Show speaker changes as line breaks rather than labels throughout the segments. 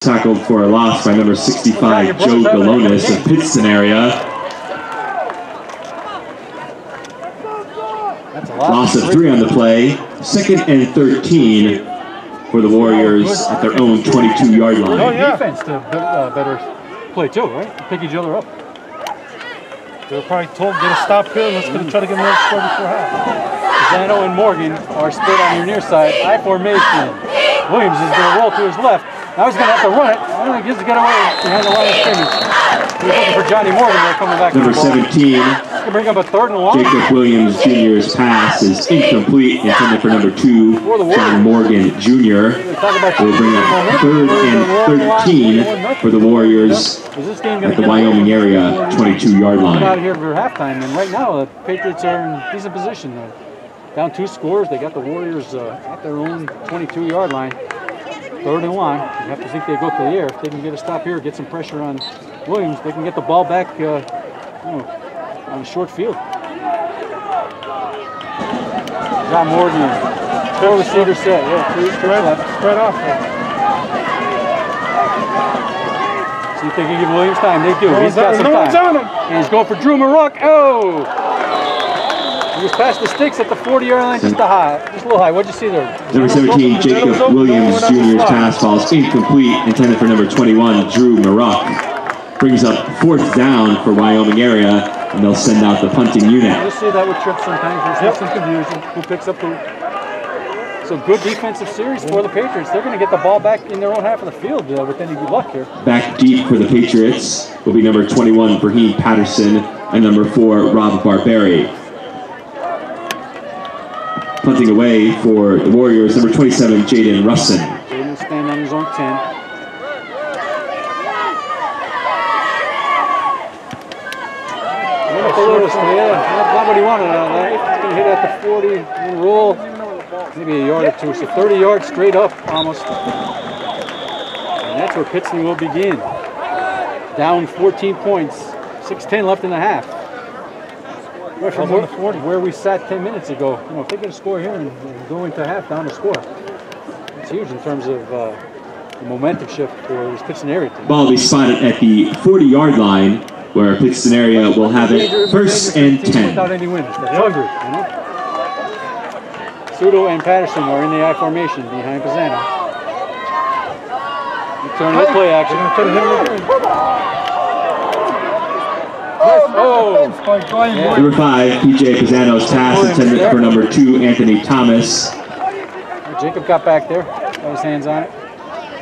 Tackled for a loss by number 65, Joe Galonis of Pittston area. Loss of 3 on the play. 2nd and 13 for the Warriors at their own 22-yard line.
Oh, yeah. Defense to better play too, right? Pick each other up. They were probably told get a stop here. Let's try to get another score before half.
Zano and Morgan are split on your near side. I formation. Williams is going to roll to his left. Now he's going to have to run it. I think he gets to get away behind the line of scrimmage. He's looking for Johnny Morgan. They're coming back.
Number 17.
To bring up a 3rd and long.
Jacob Williams Jr.'s pass is incomplete, intended for number 2, John Morgan Jr. Will bring up 3rd and 13 for the Warriors at the Wyoming area 22-yard line.
Out of here for halftime, and right now the Patriots are in decent position. They're down 2 scores. They got the Warriors at their own 22-yard line. 3rd and 1. You have to think they go to the air. If they can get a stop here, get some pressure on Williams, they can get the ball back on a short field. John Morgan, 4 receiver set. Yeah, 3 left.
Spread off.
So you think you give Williams time? They do. He's got some time. And he's going for Drew Maruck. Oh! He was past the sticks at the 40-yard line, just a little high. What'd you see there?
Number 17, Jacob Williams Jr.'s pass falls incomplete, intended for number 21, Drew Maruck. Brings up 4th down for Wyoming area, and they'll send out the punting unit.
You'll see that with trips sometimes. There's some confusion. Who picks up who? So good defensive series for the Patriots. They're going to get the ball back in their own half of the field with any good luck here.
Back deep for the Patriots will be number 21, Brahim Patterson, and number 4, Rob Barberi. Punting away for the Warriors, number 27, Jaden Russin.
Jaden will stand on his own 10. Not what he wanted out of that. He's going to hit at the 40 and roll maybe a yard or two. So 30 yards straight up almost. And that's where Pittston will begin. Down 14 points. 6:10 left in the half. From where we sat 10 minutes ago, if they get a score here and go into half down to score, it's huge in terms of the momentum shift for this Pittston area team.
Ball will be spotted at the 40-yard line, where Pittston area will have it 1st and 10.
Without any winners, they're hungry, Sudo and Patterson are in the I formation behind Pisano. Turn to play action.
Number 5, PJ Pisano's pass intended for number 2, Anthony Thomas.
Jacob got back there, got his hands on it.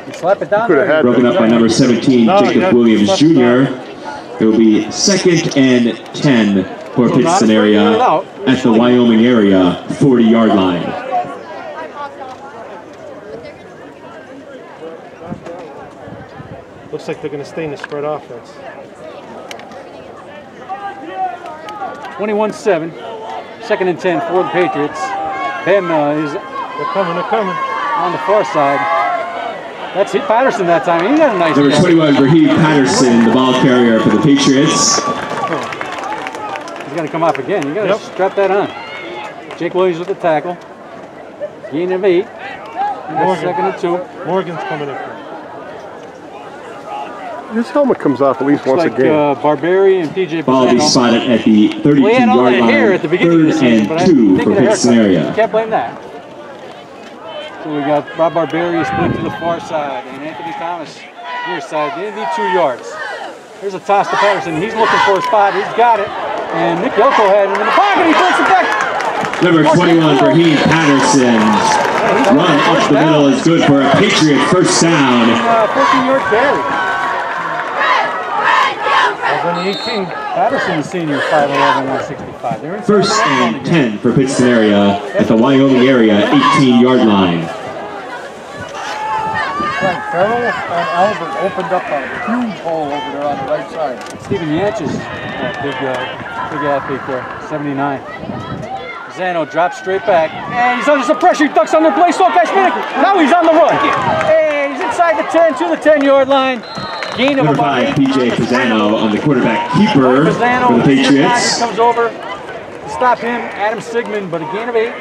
He slap it down.
Broken up by number 17, Jacob Williams Jr. It will be 2nd and 10 for Pittston area at the Wyoming area 40-yard line.
Looks like they're going to stay in the spread offense.
21-7, 2nd and 10 for the Patriots. Ben is
they're coming
on the far side. That's hit Patterson that time. He got a nice
number 21, Brahim Patterson, the ball carrier for the Patriots.
He's going to come off again. You got to strap that on. Jake Williams with the tackle. Gain of 8. 2nd and 2.
Morgan's coming in.
His helmet comes off at least once a game.
Barberi and PJ
Ball will be spotted at the 32-yard line, 3rd and 2 for Pittston area.
You can't blame that. So we got Rob Barberi split to the far side, and Anthony Thomas near side. They need 2 yards. There's a toss to Patterson. He's looking for a spot. He's got it. And Nick Yelko had him in the pocket. He breaks it back.
Number 21, Brahim Patterson's run up the middle is good for a Patriot 1st down.
14-yard carry.
18.
Patterson, the senior, 5'11", 165. They're
1st and 10 for Pittston area at the Wyoming area 18-yard line.
Farrell and Albert opened up a huge hole over there on the right side.
Stephen Yanch's big athlete there, 79. Zano drops straight back, and he's under some pressure. He ducks under play. Now he's on the run. Hey, he's inside the 10 to the 10-yard line. Gain of
number 5, PJ Pisano on the quarterback keeper for the Patriots.
Comes over to stop him, Adam Sigmund, but a gain of 8.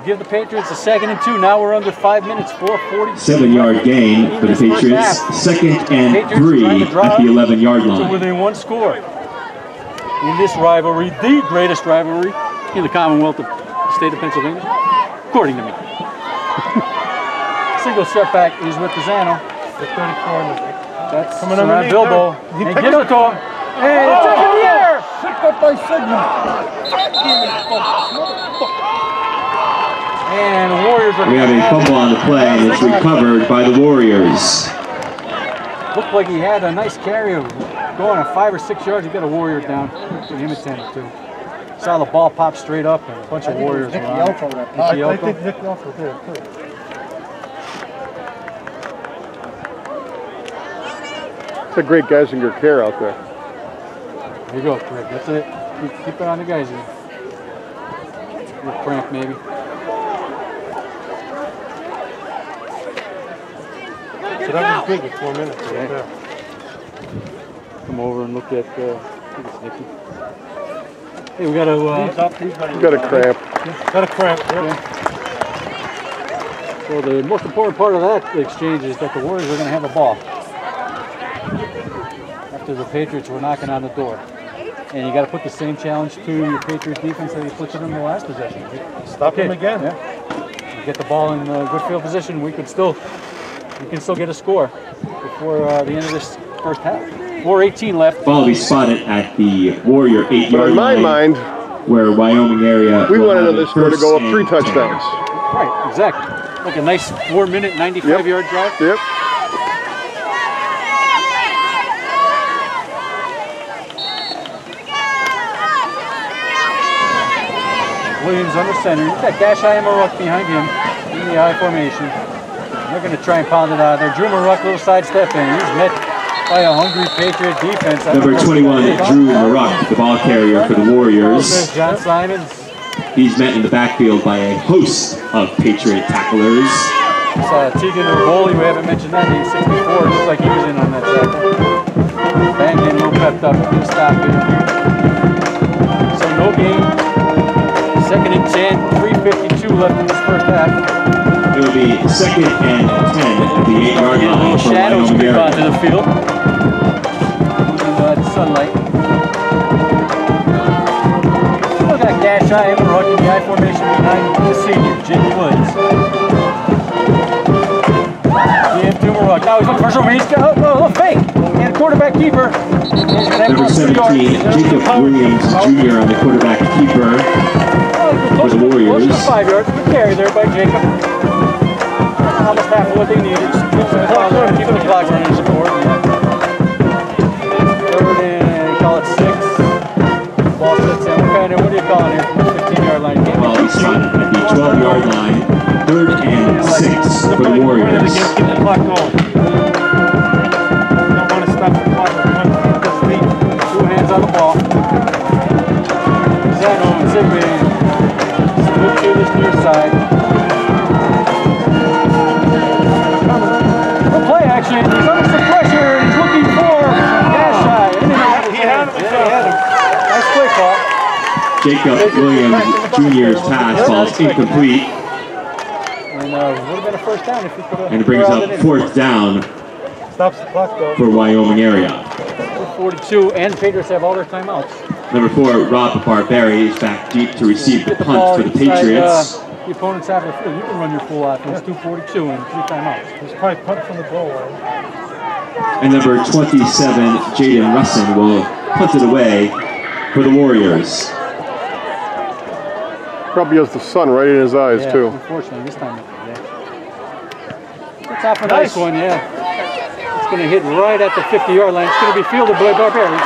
give the Patriots a 2nd and 2. Now we're under 5 minutes, 4:40.
7-yard gain for the Patriots. 2nd and 3 at the 11-yard
To
line.
within 1 score. In this rivalry, the greatest rivalry in the Commonwealth of the state of Pennsylvania, according to me. Single setback is with DeAngelo.
The 34.
That's
Coming
around
underneath
Bilbo.
there.
And get it to him. And it's up in the air.
Picked up by Sigma.
And the Warriors are
We have a fumble on the play, and it's recovered by the Warriors.
Looked like he had a nice carry of going at 5 or 6 yards. He got a Warrior down. Give him a 10 or 2. Saw the ball pop straight up, and a bunch of Warriors
Nicky
around.
Elko that
I
Elko?
think Nick Elko did it too.
It's a great Geisinger care out there.
There you go, Craig. That's it. Keep it on the guys here. Little cramp, maybe.
So that was good with 4 minutes right there.
Come over and look at I think it's Nicky. Hey, we got to.
He's up, he's ready.
You got a cramp.
Got a cramp.
So the most important part of that exchange is that the Warriors are going to have a ball. After the Patriots were knocking on the door. And you got to put the same challenge to your Patriots defense that you put to them in the last possession.
Stop him again.
Yeah. You get the ball in good field position, we can still get a score before the end of this first half. 4:18 left.
Ball will be spotted at the Warrior 8-yard
In my
line,
mind,
where Wyoming area.
we
will
wanted
have
this
a
score to
first
go up
and
3
10.
touchdowns.
Right, exactly. Like a nice 4-minute, 95-yard drive.
Yep.
Williams under center. You've got Gashai and Maruk behind him in the I formation. They're going to try and pound it out there. Drew Maruk, little sidestep in. He's met by a hungry Patriot defense.
Number 21, Drew Maruk, the ball carrier for the Warriors.
There's John Simons.
He's met in the backfield by a host of Patriot tacklers.
Tegan Urboli, we haven't mentioned that name, 64. Looks like he was in on that tackle. Bang in, low pepped up. Good stop here. So no gain. 2nd and 10, 3:52 left in this first half.
It will be 2nd and 10 at the 8-yard line for
Shadows
Wyoming
creep onto
area.
the field. In the sunlight. Still got Gashai and Maruk in the I formation behind the senior, Jimmy Woods. Maruk. Now he's looking for some. He's got a little fake. And quarterback keeper.
Number 17, Jacob Williams Jr. on the quarterback keeper for the Warriors.
Close to 5 yards. Good carry there by Jacob. Almost half of what they needed. Keep the clock running support. 3rd and call it 6. Ball sits in. What do you call it here? 15-yard line.
Ball is spotted at the 12-yard line. 3rd and 6 for the Warriors.
Keep the clock going. Don't want to stop the clock.
Two hands on the ball. Zeno and Zigby move to this near side. The play action. He's under some pressure. He's looking for Gashai.
He had him.
Nice play call.
Jacob Williams Jr.'s pass ball is incomplete.
And would have been a first down if he could have.
And it brings up 4th down
Stops the clock though.
for Wyoming area.
42, and the Patriots have all their timeouts.
Number 4, Rob Barberry is back deep to receive the punt for the Patriots.
The opponent's half of the field. You can run your full offense. 2:42 and 3 timeouts.
He's probably punt from the goal line.
And number 27, Jaden Russin, will punt it away for the Warriors.
Probably has the sun right in his eyes,
Yeah,
too.
unfortunately, this time. It's off a nice one, yeah. It's going to hit right at the 50-yard line. It's going to be fielded by Barberry.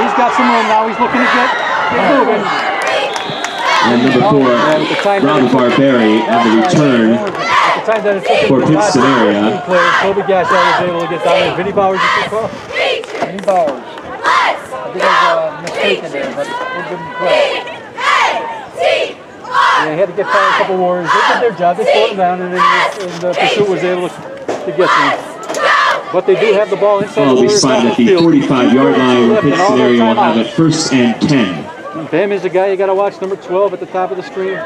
He's got some room now. He's looking to get moving.
And number 4, Rob Barberry on the return for Pittston area.
Toby Gashai was able to get down there. Vinny Bowers, you can call.
Vinny Bowers. I think there's a mistake in there, but we'll give him credit.
Yeah, he had to get by a couple Warriors. They did their job. They slowed him down, and the pursuit was able to get to him. But they do have the ball inside
Ball
the
will be
Warriors
spotted at the 45-yard line where Pittston area will have it 1st and 10.
Bam is the guy you got to watch, number 12 at the top of the screen.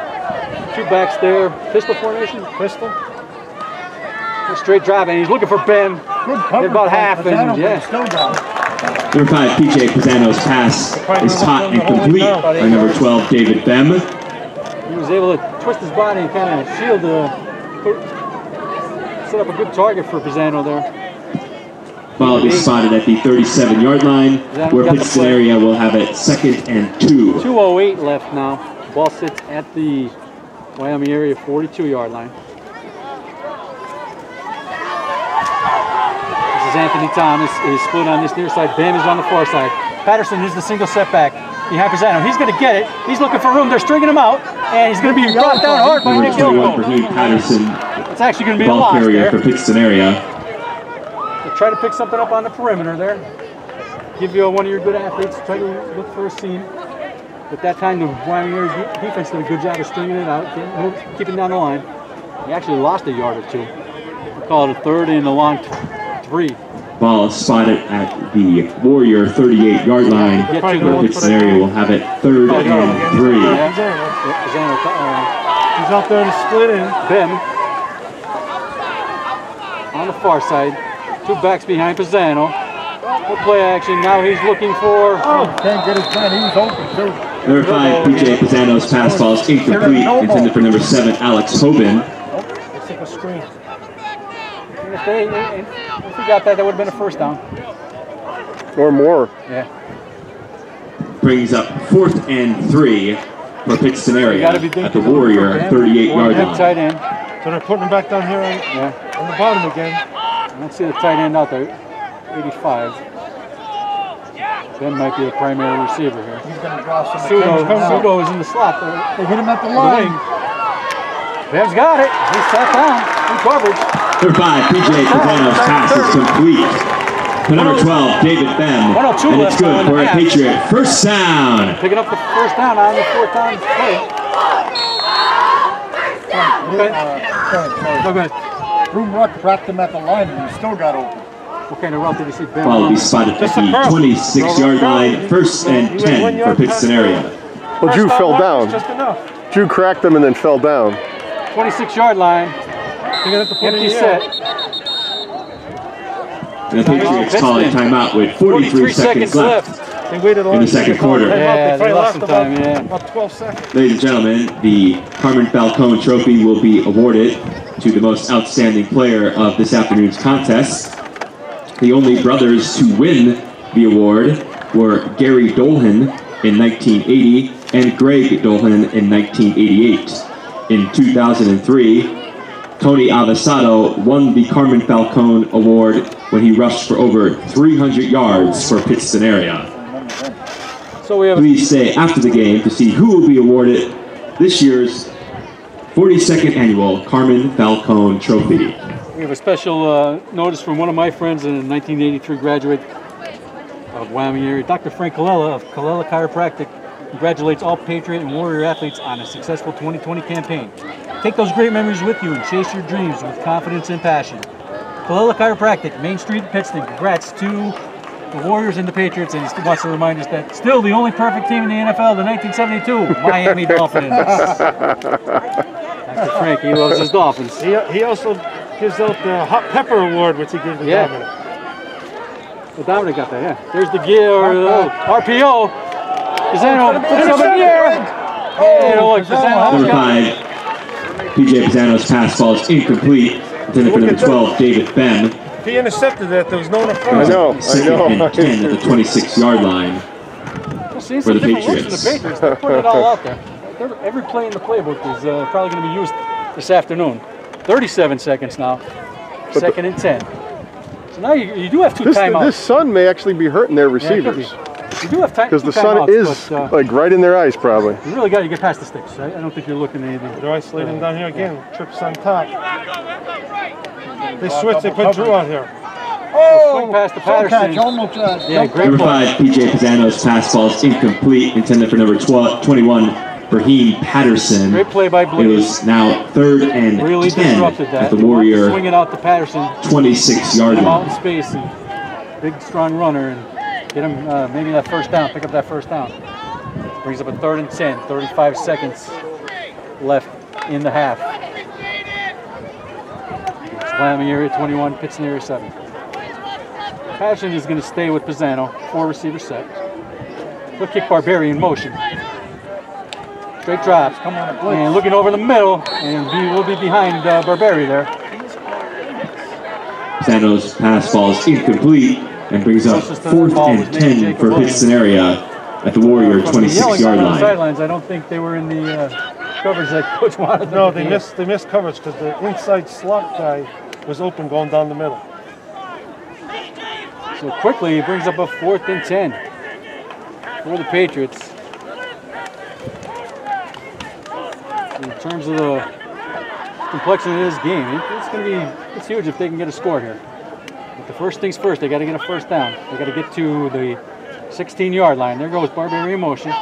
Two backs there. Pistol formation.
Pistol.
Straight drive, and he's looking for Ben.
Good cover.
About half, and yeah.
Still down.
Number 5, PJ Pisano's pass is caught and complete by number 12, David Bem.
He was able to twist his body and kind of shield set up a good target for Pisano there.
Ball will be spotted at the 37-yard line, where Pittston-Area will have it 2nd and 2.
2:08 left now. Ball sits at the Wyoming area 42-yard line. This is Anthony Thomas. Is split on this near side. Bam is on the far side. Patterson is the single setback behind Pisano. He's going to get it. He's looking for room. They're stringing him out, and he's going to be brought down hard by
Number
Nick
21,
Gilchrist.
Raheem Patterson,
It's actually going to be a
ball
loss
carrier
there.
for Pittston-Area.
So try to pick something up on the perimeter there. Give you one of your good athletes. Try to look for a seam. But that time, the Wyoming area defense did a good job of stringing it out, keeping down the line. He actually lost a yard or two. We'll call it a 3rd and a long 3.
Ball spotted at the Warrior 38-yard line, where Pittston-Area will have it 3rd and 3.
He's out there to split in.
Bem on the far side. 2 backs behind Pisano. Good play action. Now he's looking for.
Oh, can't get his man. He was open too.
Number 5, PJ Pisano's pass ball is incomplete, intended for number 7, Alex Hoban.
Let's take a screen.
And if we got that, that would have been a first down.
Or more.
Yeah.
Brings up 4th and 3 for Pittston-Area at the Warrior 38-yard line.
Tight end.
So they're putting him back down here on the bottom again.
I don't see the tight end out there. 85. Ben might be the primary receiver here.
He's going to draw some
Pseudo is in the slot there.
They hit him at the line.
Ben's got it. He's sat down. In coverage.
Number 5, PJ Pisano's pass is complete to number 12, David Bem.
102
And it's good for a Patriot first down.
Picking up the first down on the 4th down play. Okay.
Broom Ruck wrapped him at the line and he still got open.
What kind of route did you see Ben?
Ball will be spotted at the 26-yard line, 1st and 10 for Pittston-Area.
Well, Drew fell down.
Just enough.
Drew cracked him and then fell down.
26-yard line. Empty set.
And the Patriots call a timeout with 43 seconds left
They waited
in the second quarter.
Yeah,
They
they lost some time,
about 12 seconds.
Ladies and gentlemen, the Carmen Falcone Trophy will be awarded to the most outstanding player of this afternoon's contest. The only brothers to win the award were Gary Dolhan in 1980 and Greg Dolhan in 1988. In 2003, Tony Avesado won the Carmen Falcone Award when he rushed for over 300 yards for Pittston-Area.
So we have
Please stay after the game to see who will be awarded this year's 42nd annual Carmen Falcone Trophy.
We have a special notice from one of my friends, and a 1983 graduate of Wyoming area, Dr. Frank Colella of Colella Chiropractic. Congratulates all Patriot and Warrior athletes on a successful 2020 campaign. Take those great memories with you and chase your dreams with confidence and passion. Colella Chiropractic, Main Street, Pittston. Congrats to the Warriors and the Patriots, and he wants to remind us that still the only perfect team in the NFL, the 1972 Miami Dolphins. Dr. Frank, he loves his Dolphins.
He also gives out the Hot Pepper Award, which he gives to Dominic.
Well, Dominic got that, yeah. There's the gear, RPO. Pisano, puts it over the air.
Number 5, PJ Pisano's pass ball is incomplete. Intended for number 12, David Bem.
If he intercepted that, there was no one in front.
I know.
2nd and 10 at the 26-yard line for the Patriots.
The Patriots, they're putting it all out there. Every play in the playbook is probably going to be used this afternoon. 37 seconds now. 2nd and 10. So now you do have two timeouts.
This sun may actually be hurting their receivers.
You do have time
because the sun is like right in their eyes, probably.
You really got to get past the sticks. I don't think you're looking at anything.
They're isolating down here again. Trips on top. They switched. They put Drew out here.
Oh, swing past the Patterson.
Yeah,
great
number 5, PJ Pisano's pass ball is incomplete. Intended for number 21, Raheem Patterson.
Great play by Bleed.
It was now 3rd and
really
10 at the Warrior.
Swing it out to Patterson.
26-yard line.
Out in space and big, strong runner and get him maybe that first down. Pick up that first down. Brings up a 3rd and 10. 35 seconds left in the half. Wyoming area 21, Pittston area 7. Passion is going to stay with Pisano, 4 receiver set. He'll kick Barberi in motion. Straight drops,
Come on,
and looking over the middle, and we'll be behind Barberi there.
Pisano's pass falls incomplete and brings up 4th and 10 for Pittston area at the Warrior 26-yard line.
Sidelines, I don't think they were in the coverage that coach wanted them
No,
to
they
be
missed coverage because the inside slot guy was open going down the middle.
So quickly, he brings up a 4th and 10 for the Patriots. In terms of the complexity of this game, it's huge if they can get a score here. But the first things first, they got to get a first down. They got to get to the 16-yard line. There goes Barberi in motion.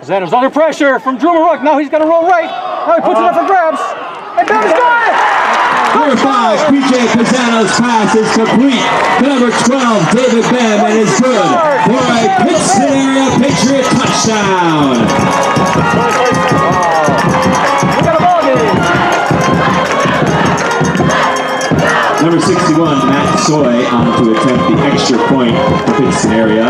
Pisano's under pressure from Drew Maruck. Now he's got to roll right. Now he puts it up for grabs. And Bam's got it!
Number 5, PJ Pisano's pass is complete to number 12, David Bam, and is good for a Pittston area Patriot touchdown.
We got a ball game.
Number 61, Matt Soy, on to attempt the extra point for Pittston area.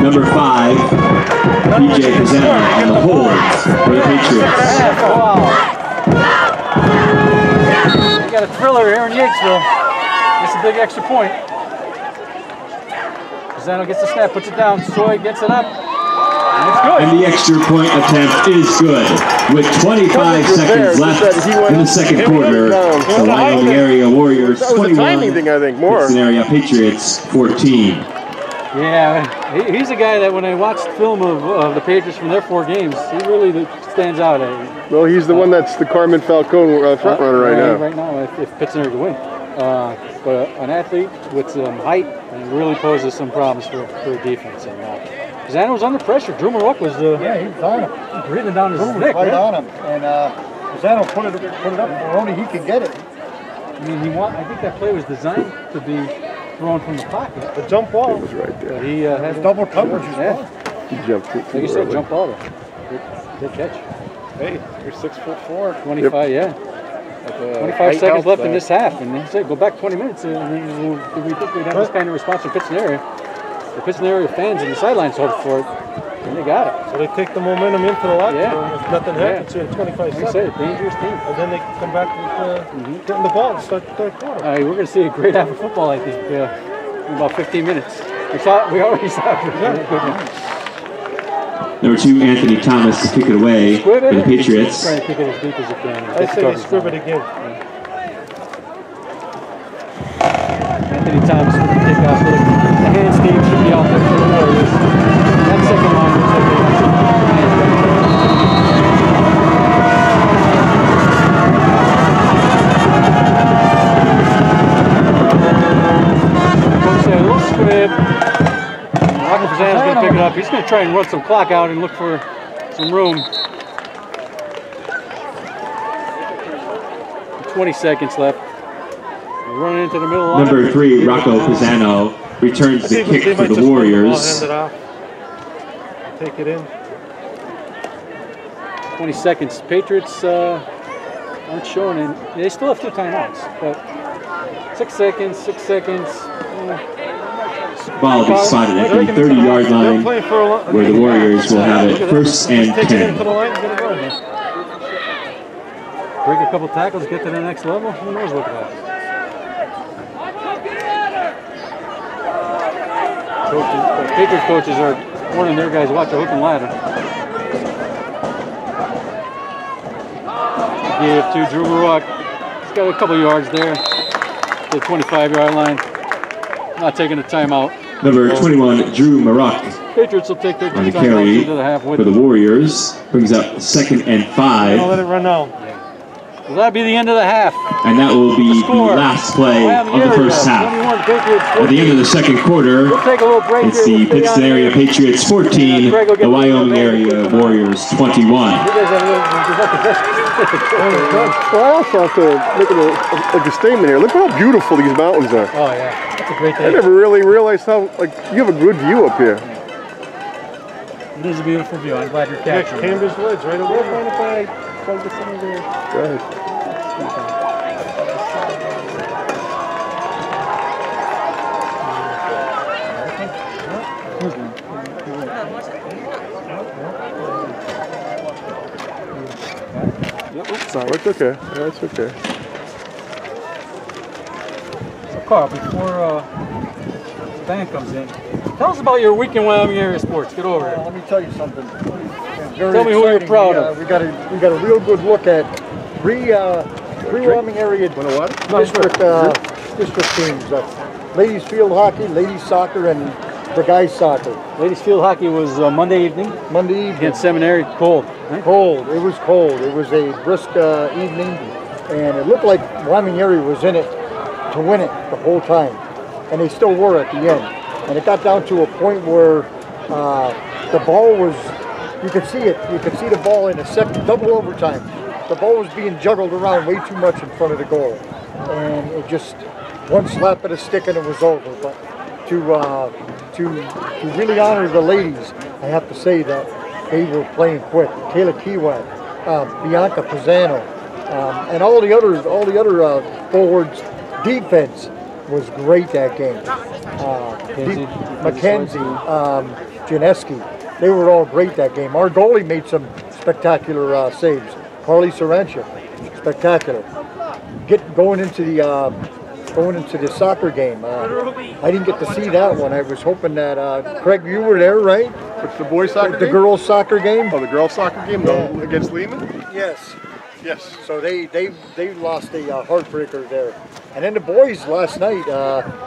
Number 5, PJ Pisano on the hold for the Patriots.
Wow. We got a thriller here in Yatesville. It's a big extra point. Pisano gets the snap, puts it down. Soy gets it up. And it's good.
And the extra point attempt is good. With 25 seconds left in the second quarter, the Wyoming area Warriors 21,
timing thing, I think, more.
Pittston area Patriots 14.
Yeah, he's a guy that when I watched film of the Patriots from their 4 games, he really stands out.
Well, he's the one that's the Carmen Falcone front runner right now.
Right now, if Pittston to win. But an athlete with some height and really poses some problems for defense. And Pisano was under pressure. Drew Maruck was
Yeah, he was on him.
breathing down his
Drew was
neck.
right
Yeah.
on him. And Pisano put it up where only he could get it.
I mean, I think that play was designed to be thrown from the pocket.
The jump ball.
It was right there.
But he had
Double coverage.
Yeah,
He jumped too
like you said,
early.
jump ball there. Good catch.
Hey, you're 6'4".
25, yeah. 25 seconds left in this half, and they said go back 20 minutes, and then we think we'd have this kind of response from Pittston area. The Pittston area fans and the sidelines hoped for it, and they got it.
So they take the momentum into the locker room. If nothing happens here in 25
Like I
seconds.
said, dangerous team.
And then they come back with getting the ball and start the third quarter.
We're going to see a great half of football, I think, in about 15 minutes. We already saw it.
Number 2, Anthony Thomas to kick it away for the Patriots.
Trying to kick it as deep as you can.
I say they scrib it again.
Anthony Thomas with the kickoff. So the hands team should be out there for the Warriors. That second line looks like they Coach said a little scrib. Michael Pisano's going to pick it up. He's going to try and run some clock out and look for some room. 20 seconds left. We're running into the middle line.
Number 3, Rocco Pisano returns the kick for the Warriors.
Hand it off. Take it in.
20 seconds. Patriots aren't showing it. They still have 2 timeouts, but 6 seconds, 6 seconds.
Ball will be spotted at the 30-yard line, where the Warriors will have it 1st and 10.
Break a couple tackles, get to the next level. Who knows what could happen? Patriots coaches are warning their guys, watch the hook and ladder. Give to Drew Maruck. He's got a couple yards there. The 25-yard line. Not taking a timeout.
Number 21, Drew Maruck
Patriots will take their
on the
timeouts
carry
into the half with
for the Warriors. Brings up 2nd and 5.
Let it run out.
Well, that'll be the end of the half.
And that will be the last play of the first half. At the end of the second quarter,
We'll take a little break
it's
here.
the Pittston area Patriots 14, the Wyoming area Warriors 21.
You guys have a little,
Well, I also have to make a statement here. Look how beautiful these mountains are.
oh, yeah. That's a great
I
day.
never really realized how, you have a good view up here.
It is a beautiful view. I'm glad you're
Yeah,
capturing it.
Cambridge Woods right over there.
try to get some of the...
Go ahead.
Oops, sorry.
It's okay. Yeah, it's okay.
So, Carl, before the band comes in, tell us about your week in Wyoming area sports. Get over it.
Let me tell you something.
Tell me who you're proud of.
We got a real good look at three Wyoming area district teams. Ladies field hockey, ladies soccer, and the guys soccer.
Ladies field hockey was Monday evening.
Monday evening.
Against Seminary, cold. Right?
Cold. It was cold. It was a brisk evening, and it looked like Wyoming area was in it to win it the whole time, and they still were at the end. And it got down to a point where the ball was, you could see it. You could see the ball in a second, double overtime. The ball was being juggled around way too much in front of the goal, and it just one slap of the stick and it was over. But to really honor the ladies, I have to say that they were playing quick. Kayla Kiewat, Bianca Pisano, and all the other forwards. Defense was great that game. Mackenzie, Janeski, they were all great that game. Our goalie made some spectacular saves. Carly Sarantia, spectacular. Going into the soccer game. I didn't get to see that one. I was hoping that Craig, you were there, right?
What's the boys' soccer game?
The girls' soccer game.
Oh, the girls' soccer game against Lehman?
Yes.
Yes.
So they lost a heartbreaker there. And then the boys last night.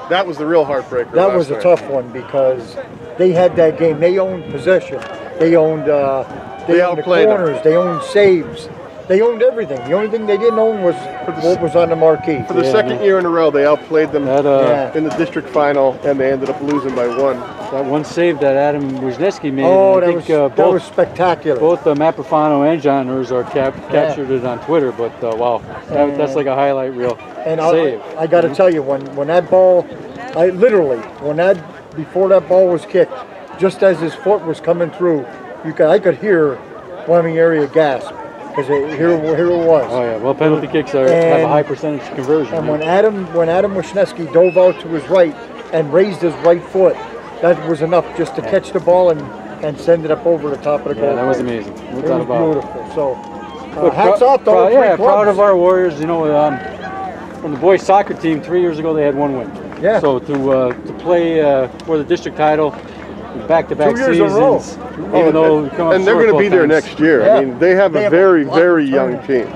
That was the real heartbreaker.
That was a tough one because they had that game. They owned possession. They owned the corners. They owned saves. They owned everything. The only thing they didn't own was what was on the marquee.
For the second year in a row, they outplayed them in the district final, and they ended up losing by one.
That one save that Adam Wisniewski made.
Oh, that was spectacular.
Both Matt Profano and John Herzog captured it on Twitter, but wow, that's like a highlight reel save.
I got to tell you, when that ball, before that ball was kicked, just as his foot was coming through, I could hear Wyoming area gasp. Because here it was.
Oh yeah, well penalty kicks have a high percentage conversion.
And when Adam Wisniewski dove out to his right and raised his right foot, that was enough just to catch the ball and send it up over the top of the goal.
Yeah, that was amazing.
It was beautiful. So hats off to all three clubs.
Proud of our Warriors. You know, from the boys soccer team 3 years ago they had one win.
Yeah.
So to play for the district title. Back-to-back
2 years in a row.
Even though
and they're going to be there next year.
Yeah.
I mean, they have a very, very young team.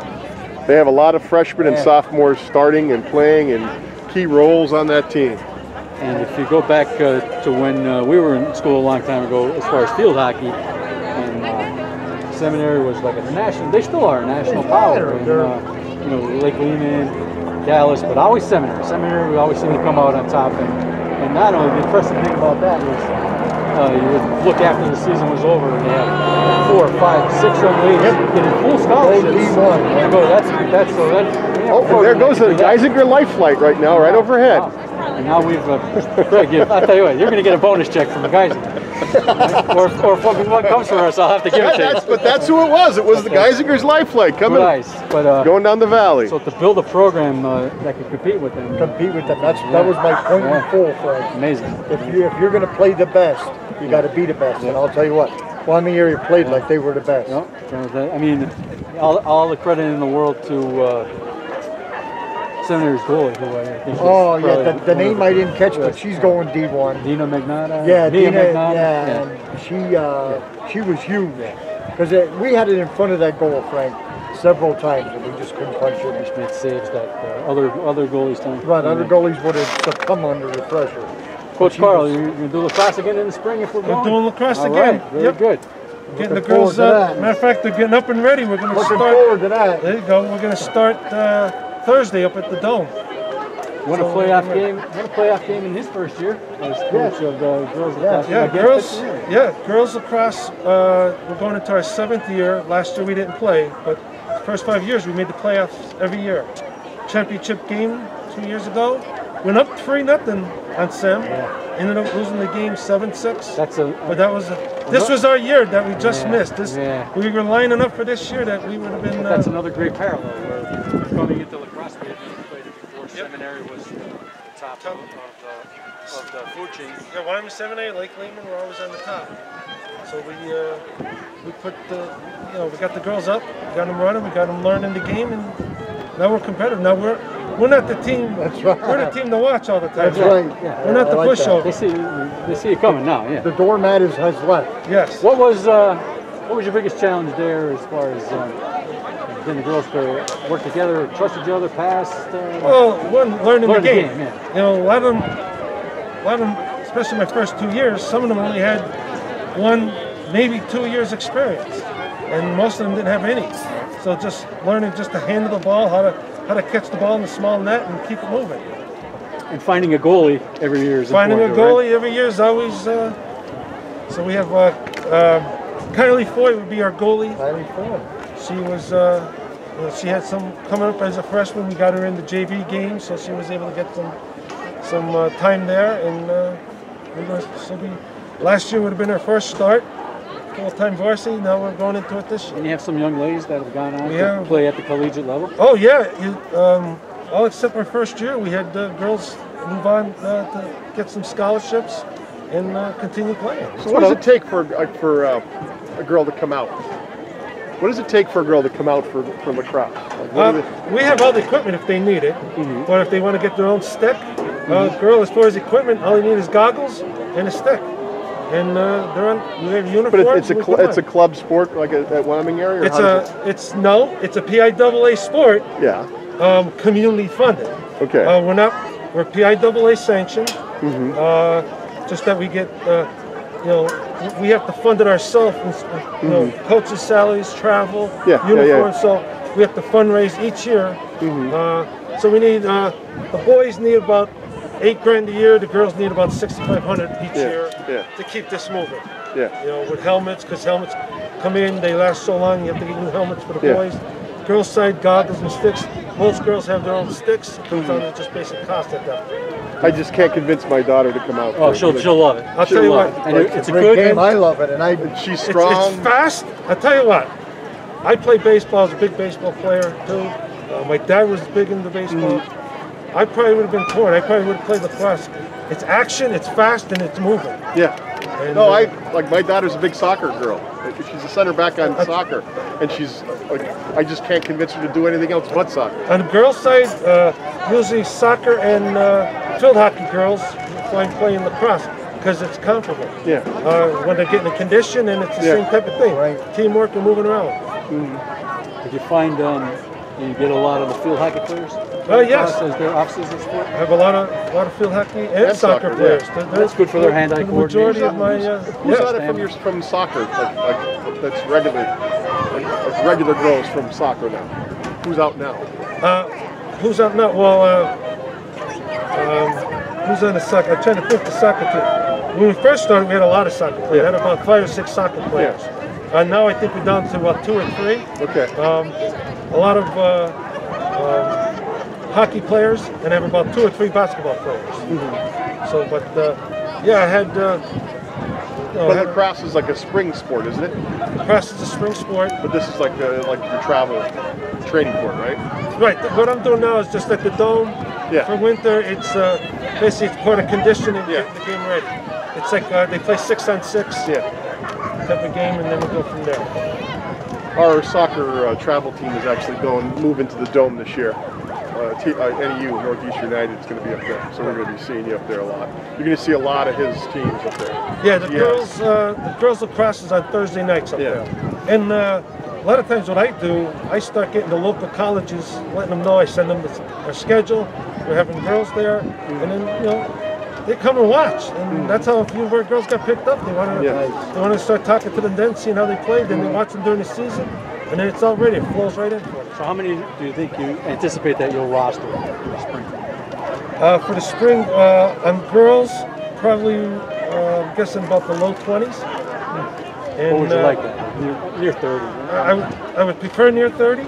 They have a lot of freshmen and sophomores starting and playing in key roles on that team.
And if you go back to when we were in school a long time ago, as far as field hockey, and Seminary was like a national. They still are a national power. And, you know, Lake Lehman, Dallas, but always Seminary. Seminary, we always seem to come out on top. And not only the impressive thing about that was. You would look after the season was over and they had 4, 5, 6 young ladies getting full scholarships.
And there goes the Geisinger Life Flight right now, right overhead.
Wow. And now we've, Craig, I'll tell you what, you're going to get a bonus check from the Geisinger. or if one comes for us, I'll have to give it to you.
But that's who it was. It was the Geisinger's Life Flight coming, going down the valley.
So to build a program that could compete with them.
That was my point in full, Frank.
Amazing.
If you're going to play the best, you got to be the best. And I'll tell you what, Wyoming area played like they were the best.
I mean, all the credit in the world to Seminary's goalie, who I think
the name I didn't catch, but she's going D1.
Dina Magnata.
Yeah, Dina
Magnata.
And she was huge. Because we had it in front of that goal, Frank, several times, and we just couldn't punch it.
Just made saves that other goalies don't.
Right, other goalies would have succumbed under the pressure.
Coach Carl, you're going to do lacrosse again in the spring if we're going?
We're doing lacrosse
All
again.
Right, very good.
Getting the girls up. Matter of fact, they're getting up and ready. We're going to start.
Looking forward to that.
There you go. We're going to start Thursday up at the Dome.
Won a playoff game in his first year as coach of the girls lacrosse.
Girls lacrosse. We're going into our 7th year. Last year we didn't play, but the first 5 years we made the playoffs every year. Championship game 2 years ago. Went up 3-0 on Sim. Ended up losing the game 7-6. But that was this was our year that we just missed. We were lining up for this year that we would have been.
That's another great parallel where coming into lacrosse, we had played it before. Seminary was the top of the food chain.
Yeah, Wyoming Seminary, Lake Lehman were always on the top. So we put we got the girls up, we got them running, we got them learning the game, and now we're competitive. Now we're not the team.
That's right.
We're the team to watch all the time.
That's right.
Yeah,
we're not the pushover.
They see you coming now. Yeah.
The doormat has left.
Yes.
What was your biggest challenge there as far as getting the girls to work together, trust each other, pass?
Well, one, learning the game.
Yeah.
You know, a lot of them, especially my first 2 years, some of them only had 1, maybe 2 years experience, and most of them didn't have any. So just learning just to handle the ball, how to catch the ball in the small net and keep it moving.
And finding a goalie every year is
finding a
important,
goalie
right?
every year is always. So we have Kylie Foy would be our goalie.
Kylie Foy.
She was. She had some coming up as a freshman. We got her in the JV game, so she was able to get some time there. And last year would have been her first start, full-time varsity. Now we're going into it this year.
And you have some young ladies that have gone on to play at the collegiate level?
Oh yeah, all except our first year, we had girls move on to get some scholarships and continue playing.
So what does it take for a girl to come out? What does it take for a girl to come out for lacrosse? Like,
we have all the equipment if they need it, or if they want to get their own stick. Girl, as far as equipment, all they need is goggles and a stick. And they're on. We have uniforms.
But it's a club sport like at WyoArea.
It's a PIAA sport.
Yeah.
Community funded.
Okay.
We're PIAA sanctioned. Just that we get we have to fund it ourselves. Coaches' salaries, travel, uniforms. So we have to fundraise each year. So we need the boys need about $8,000 a year. The girls need about $6,500 each year to keep this moving. Yeah. With helmets, because helmets come in, they last so long. You have to get new helmets for the boys. Girls' side, goggles and sticks. Most girls have their own sticks. It comes down to just basic cost at that point.
I just can't convince my daughter to come out.
Oh, she'll love it.
I'll tell you what.
And it's a
Great
good
game. I love it, and
she's strong.
It's fast. I'll tell you what. I played baseball. I was a big baseball player too. My dad was big into baseball. I probably would have been torn. I probably would have played lacrosse. It's action, it's fast, and it's moving.
Yeah. And no, my daughter's a big soccer girl. She's a center back on soccer, and she's like, I just can't convince her to do anything else but soccer.
On the girls' side, usually soccer and field hockey girls playing lacrosse because it's comparable. Yeah. When they're getting a condition, and it's the same type of thing. Right. Teamwork and moving around.
Did you find you get a lot of the field hockey players?
Yes.
As their offices and sport?
I have a lot of field hockey and soccer players.
That's good for their hand-eye coordination.
The majority of my
who's on it from soccer? Like that's regular, like regular girls from soccer now. Who's out now?
Who's out now? Well, who's on the soccer? I'm trying to think the soccer team. When we first started, we had a lot of soccer players. We had about 5 or 6 soccer players. Now I think we're down to about 2 or 3. Okay. A lot of hockey players, and I have about 2 or 3 basketball players. So, but I had.
But lacrosse is like a spring sport, isn't it?
Lacrosse is a spring sport.
But this is like your travel training court, right?
Right. What I'm doing now is just at the dome. Yeah. For winter, it's basically it's part of conditioning, getting the game ready. It's like they play 6-on-6 type of game, and then we go from there.
Our soccer travel team is actually moving to the dome this year. NEU, Northeast United, is going to be up there, so we're going to be seeing you up there a lot. You're going to see a lot of his teams up there.
Yeah, the girls lacrosse is on Thursday nights up there. And a lot of times what I do, I start getting the local colleges, letting them know I send them our schedule. We're having girls there, and then they come and watch, and that's how a few of our girls got picked up. They want to start talking to them then, seeing how they play. Then they watch them during the season, and then it's all ready. It flows right in for them.
So how many do you think you anticipate that you'll roster for the spring?
For the spring, on girls, probably I'm guessing about the low 20s. And,
what would you like that? Near 30?
I would prefer near 30.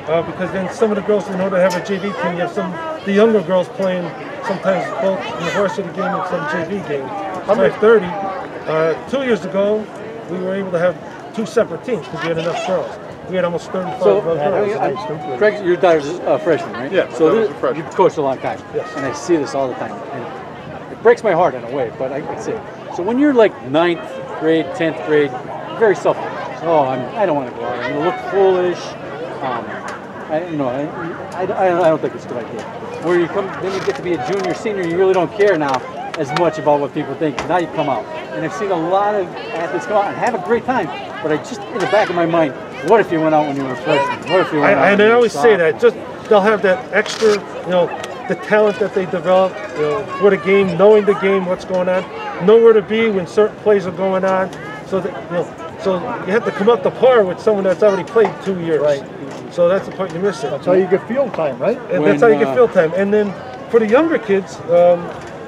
Because then some of the girls, in order to have a JV team, you have some the younger girls playing sometimes both in the varsity game and some JV game. 5:30. 2 years ago, we were able to have 2 separate teams because we had enough girls. We had almost 35 girls.
Craig, your daughter's a freshman, right?
Yeah,
so
you've
coached a long time.
Yes.
And I see this all the time. And it breaks my heart in a way, but I see it. So when you're like 9th grade, 10th grade, very selfish. Oh, I don't want to go out. I'm going to look foolish. I don't think it's a good idea. Where you come, then you get to be a junior, senior, you really don't care now as much about what people think. Now you come out. And I've seen a lot of athletes come out and have a great time, but I just, in the back of my mind, what if you went out when you were a freshman? What if you went out?
And I always say that, just they'll have that extra, the talent that they develop, for the game, knowing the game, what's going on, know where to be when certain plays are going on. So that, so you have to come up to par with someone that's already played 2 years.
Right.
So that's the part you miss it.
That's how you get field time, right?
And that's how you get field time. And then for the younger kids,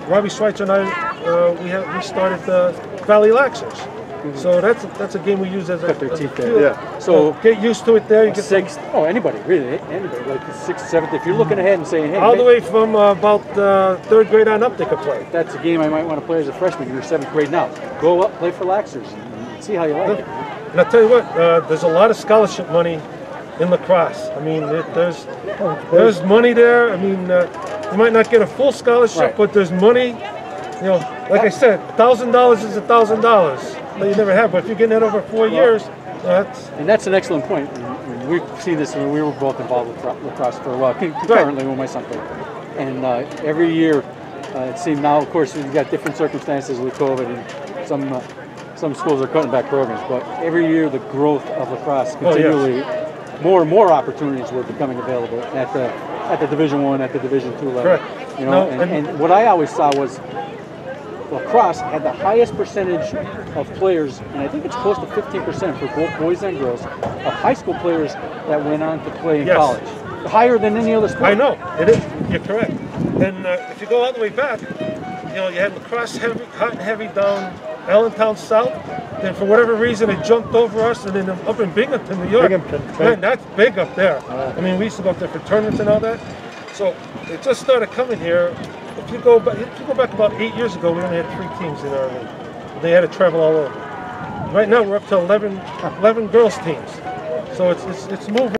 Robbie Schweitzer and I, we started the Valley Laxers. So that's a game we use as a
teeth
field.
Yeah.
So
get used to it there. You get
6th. Oh, anybody really? Anybody like the 6th, 7th. If you're looking ahead and saying, hey,
all the way from about 3rd grade on up, they could play.
That's a game I might want to play as a freshman. You're 7th grade now. Go up, play for Laxers, and see how you like it.
And I'll tell you what, there's a lot of scholarship money in lacrosse. I mean, there's money there. I mean, you might not get a full scholarship,
right,
but there's money. Like I said, $1,000 is $1,000 that you never have. But if you're getting it over 4 years,
that's an excellent point. We've seen this when we were both involved with lacrosse for a while, concurrently when my son played. And every year, it seemed now, of course, we've got different circumstances with COVID, and some schools are cutting back programs. But every year, the growth of lacrosse continually, more and more opportunities were becoming available at the Division I, at the Division II level.
Correct.
And what I always saw was lacrosse had the highest percentage of players, and I think it's close to 15% for both boys and girls, of high school players that went on to play in college. Higher than any other sport.
I know, it is. You're correct. And if you go all the way back, you had lacrosse heavy, hot and heavy down Allentown South. Then for whatever reason, it jumped over us, and then up in Binghamton, New York. Man, that's big up there. I mean, we used to go up there for tournaments and all that. So it just started coming here. If you go back about 8 years ago, we only had 3 teams in our league. They had to travel all over. Right now, we're up to 11 girls teams. So it's moving.